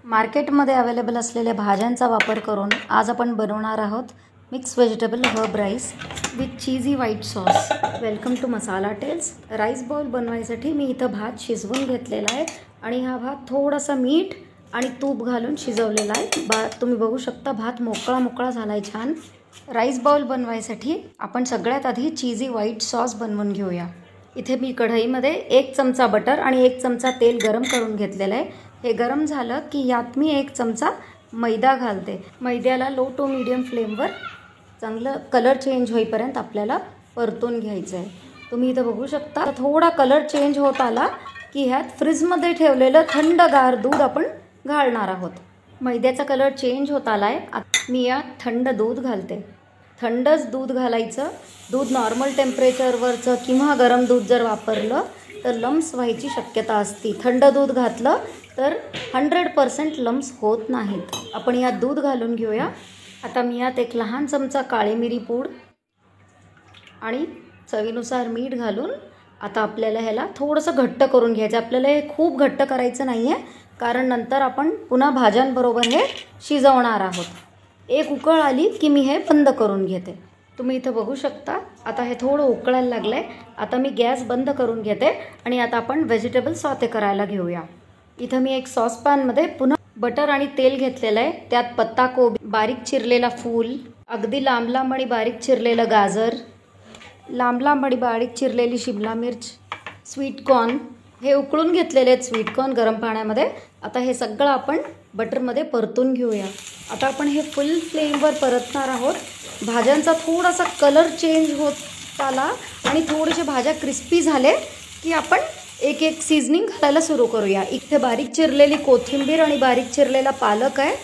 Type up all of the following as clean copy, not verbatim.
मार्केटमध्ये अवेलेबल असलेल्या भाज्यांचा वापर करून आज आपण बनवणार आहोत mix vegetable herb rice with cheesy white sauce. Welcome to Masala Tales. Rice bowl बनवायसाठी मी इथं भात शिजवून घेतलेला आहे आणि हा भात थोडासा मीठ आणि तूप घालून शिजवलेला आहे. तुम्ही बघू शकता भात मोकळा मोकळा झाला आहे छान. राईस बाउल बनवायसाठी आपण सगळ्यात आधी चीजी व्हाईट सॉस बनवून घेऊया. इथे मी कढईमध्ये 1 चमचा बटर आणि 1 चमचा तेल गरम करून घेतलेलं आहे. हे गरम झालं की यात मी 1 चमचा मैदा घालते. मैद्याला लो टू मीडियम फ्लेमवर चांगलं कलर चेंज होईपर्यंत आपल्याला परतून घ्यायचं आहे. तुम्ही इथं बघू शकता थोडा कलर चेंज होत आला की ह्यात फ्रीजमध्ये ठेवलेलं थंडगार दूध आपण घालणार आहोत. मैद्याचा कलर चेंज होत आला आहे. मी यात थंड दूध घालते. थंडच दूध घालायचं. दूध नॉर्मल टेम्परेचरवरचं किंवा गरम दूध जर वापरलं तर लम्स व्हायची शक्यता असते. थंड दूध घातलं तर 100% लम्स होत नाहीत. आपण यात दूध घालून घेऊया. आता मी यात 1 लहान चमचा काळी मिरी पूड आणि चवीनुसार मीठ घालून आता आपल्याला ह्याला थोडंसं घट्ट करून घ्यायचं. आपल्याला हे खूप घट्ट करायचं नाही आहे कारण नंतर आपण पुन्हा भाज्यांबरोबर हे शिजवणार आहोत. 1 उकळ आली की मी हे बंद करून घेते. तुम्ही इथं बघू शकता आता हे थोडं उकळायला लागलं आहे. आता मी गॅस बंद करून घेते आणि आता आपण व्हेजिटेबल सॉते करायला घेऊया. इथं मी एक सॉसपॅनमध्ये पुन्हा बटर आणि तेल घेतलेलं आहे. त्यात पत्ताकोबी, बारीक चिरलेला फूल, अगदी लांब लांब आणि बारीक चिरलेलं गाजर, लांब लांब आणि बारीक चिरलेली शिमला मिर्च, स्वीट कॉर्न हे उकळून घेतलेले आहेत स्वीट कॉर्न गरम पाण्यामध्ये. आता हे सगळं आपण बटरमध्ये परतून घेऊया. आता आपण हे फुल फ्लेमवर परतणार आहोत. भाज्यांचा थोडासा कलर चेंज होत आला आणि थोडेसे भाज्या क्रिस्पी झाले की आपण एक एक सीझनिंग घालायला सुरू करूया. इथे बारीक चिरलेली कोथिंबीर आणि बारीक चिरलेला पालक आहे.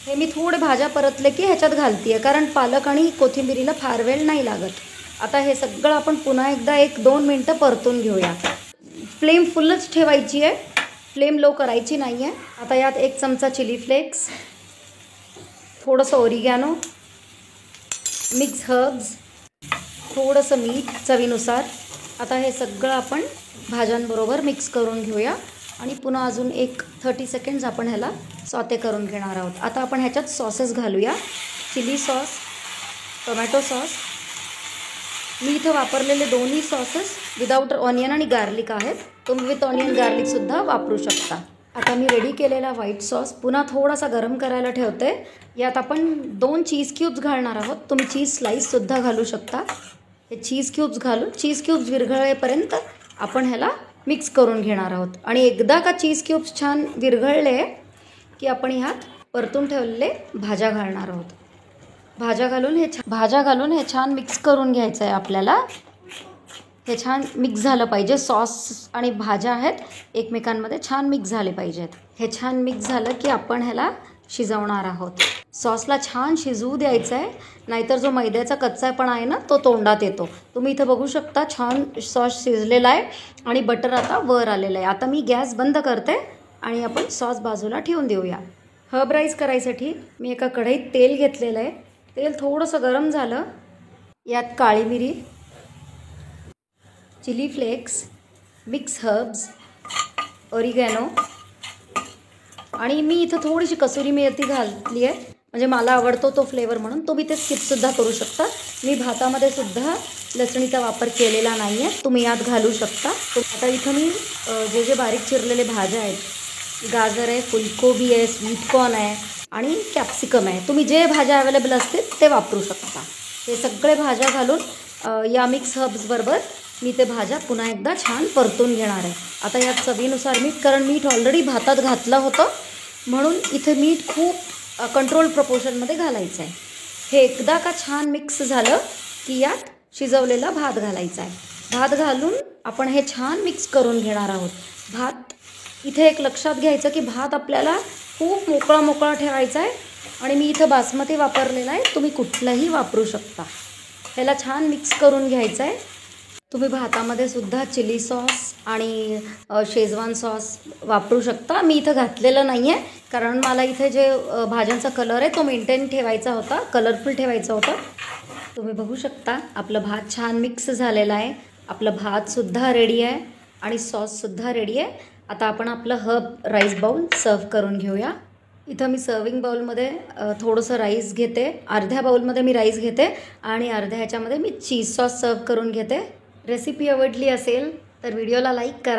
हे मी थोडे भाज्या परतले की ह्याच्यात घालते आहे कारण पालक आणि कोथिंबीरीला फार वेळ नाही लागत. आता हे सगळं आपण पुन्हा एकदा 1-2 मिनटं परतून घेऊया. फ्लेम फुलच ठेवायची आहे, फ्लेम लो करायची नाही आहे. आता यात 1 चमचा चिली फ्लेक्स, थोडंसं ओरिगॅनो, मिक्स हर्ब्स, थोडंसं मीठ चवीनुसार. आता हे सगळं आपण भाज्यांबरोबर मिक्स करून घेऊया आणि पुन्हा अजून 30 सेकंड्स आपण ह्याला सॉते करून घेणार आहोत. आता आपण ह्याच्यात सॉसेस घालूया. Chilli sauce, tomato sauce. मी इथं वापरलेले दोन्ही सॉसेस विदाऊट ऑनियन आणि गार्लिक आहेत. तुम्ही विथ ऑनियन गार्लिकसुद्धा वापरू शकता. आता मी रेडी केलेला व्हाईट सॉस पुन्हा थोडासा गरम करायला ठेवते. यात आपण 2 चीज क्यूब्स घालणार आहोत. तुम्ही चीज स्लाईससुद्धा घालू शकता. हे चीज क्यूब्स घालून चीज क्यूब्स विरघळेपर्यंत आपण ह्याला मिक्स करून घेणार आहोत. आणि एकदा का चीज क्यूब्स छान विरघळले की आपण ह्यात परतून ठेवलेले भाज्या घालणार आहोत. भाज्या घालून हे छान मिक्स करून घ्यायचं आहे आपल्याला. हे छान मिक्स झालं पाहिजे. सॉस आणि भाज्या आहेत एकमेकांमध्ये छान मिक्स झाले पाहिजेत. हे छान मिक्स झालं की आपण ह्याला शिजवणार आहोत. सॉसला छान शिजवू द्यायचं आहे नाहीतर जो मैद्याचा कच्चापणा आहे ना तो तोंडात येतो. तुम्ही इथं बघू शकता छान सॉस शिजलेला आहे आणि बटर आता वर आलेलं आहे. आता मी गॅस बंद करते आणि आपण सॉस बाजूला ठेवून देऊया. हर्ब राईस करायसाठी मी एका कढईत तेल घेतलेलं आहे. तेल थोडंसं गरम झालं. यात काळी मिरी, chilli flakes, mix herbs, oregano आणि मी इथं थोडीशी कसुरी मेथी घातली आहे म्हणजे मला आवडतो तो फ्लेवर म्हणून. तुम्ही ते स्किपसुद्धा करू शकता. मी भातामध्ये सुद्धा लसणीचा वापर केलेला नाही आहे. तुम्ही यात घालू शकता. आता इथं मी जे बारीक चिरलेले भाज्या आहेत, गाजर आहे, फुलकोबी आहे, स्वीट कॉर्न आहे आणि कॅप्सिकम आहे. तुम्ही जे भाज्या अवेलेबल असतील ते वापरू शकता. हे सगळे भाज्या घालून या मिक्स हर्ब्सबरोबर मी ते भाज्या पुन्हा एकदा छान परतून घेणार आहे. आता यात चवीनुसार मीठ, कारण मीठ ऑलरेडी भातात घातलं होतं म्हणून इथे मीठ खूप कंट्रोल प्रपोर्शनमध्ये घालायचं आहे. हे एकदा का छान मिक्स झालं की यात शिजवलेला भात घालायचा आहे. भात घालून आपण हे छान मिक्स करून घेणार आहोत. भात इथे एक लक्षात घ्यायचं की भात आपल्याला खूप मोकळा मोकळा ठेवायचा आहे आणि मी इथं बासमती वापरलेला आहे. तुम्ही कुठलाही वापरू शकता. ह्याला छान मिक्स करून घ्यायचं आहे. तुम्ही भातामध्ये सुद्धा चिली सॉस आणि शेजवान सॉस वापरू शकता. मी इथं घातलेलं नाही आहे कारण मला इथे जे भाज्यांचा कलर आहे तो मेंटेन ठेवायचा होता, कलरफुल ठेवायचा होता. तुम्ही बघू शकता आपलं भात छान मिक्स झालेलं आहे. आपलं भातसुद्धा रेडी आहे आणि सॉससुद्धा रेडी आहे. आता आपण आपलं हर्ब राईस बाउल सर्व करून घेऊया. इथं मी सर्विंग बाउलमध्ये थोडंसं राईस घेते, अर्ध्या बाउलमध्ये मी राईस घेते आणि अर्ध्या ह्याच्यामध्ये मी चीज सॉस सर्व करून घेते. रेसिपी आवडली असेल तर व्हिडिओला लाईक करा.